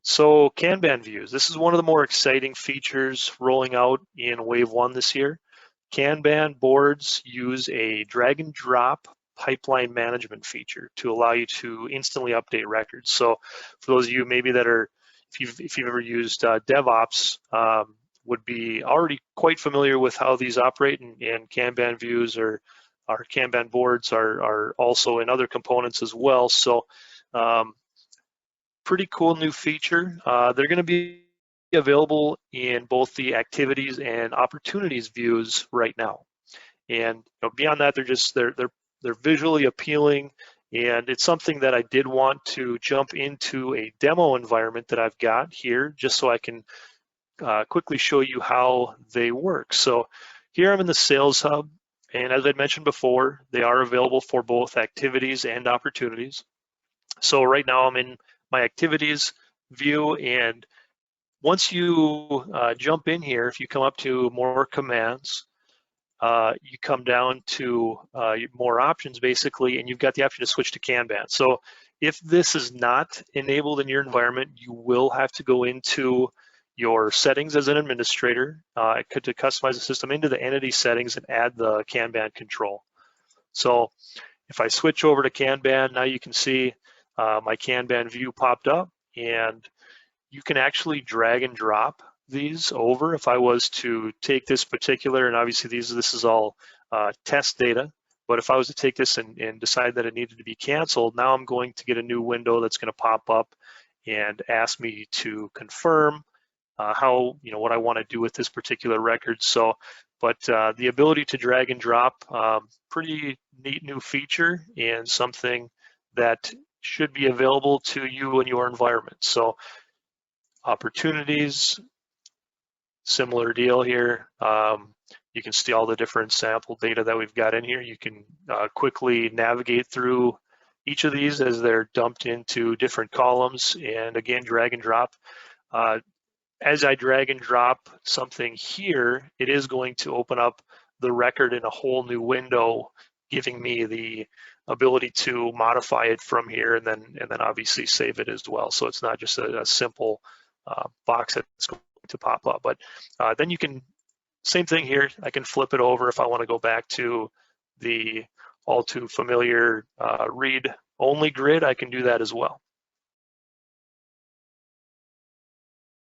So Kanban Views, this is one of the more exciting features rolling out in Wave 1 this year. Kanban boards use a drag and drop pipeline management feature to allow you to instantly update records. So for those of you maybe that are, if you've ever used DevOps, would be already quite familiar with how these operate, and Kanban Views or our Kanban boards are also in other components as well. So pretty cool new feature. They're going to be available in both the activities and opportunities views right now. And beyond that, they're visually appealing, and it's something that I did want to jump into a demo environment that I've got here, just so I can quickly show you how they work. So here I'm in the Sales Hub, and as I mentioned before, they are available for both activities and opportunities. So right now I'm in my activities view, and once you jump in here, if you come up to more commands, you come down to more options basically, and you've got the option to switch to Kanban. So if this is not enabled in your environment, you will have to go into your settings as an administrator to customize the system into the entity settings and add the Kanban control. So if I switch over to Kanban, now you can see my Kanban view popped up, and you can actually drag and drop these over. If I was to take this particular, and obviously this is all test data, but if I was to take this and decide that it needed to be canceled, now I'm going to get a new window that's going to pop up and ask me to confirm what I want to do with this particular record. So, but the ability to drag and drop, pretty neat new feature, and something that should be available to you in your environment. So opportunities, similar deal here. You can see all the different sample data that we've got in here. You can quickly navigate through each of these as they're dumped into different columns, and again, drag and drop. As I drag and drop something here, it is going to open up the record in a whole new window, giving me the ability to modify it from here, and then obviously save it as well. So it's not just a simple box that's going to pop up. But then you can, same thing here, I can flip it over if I want to go back to the all too familiar read only grid. I can do that as well.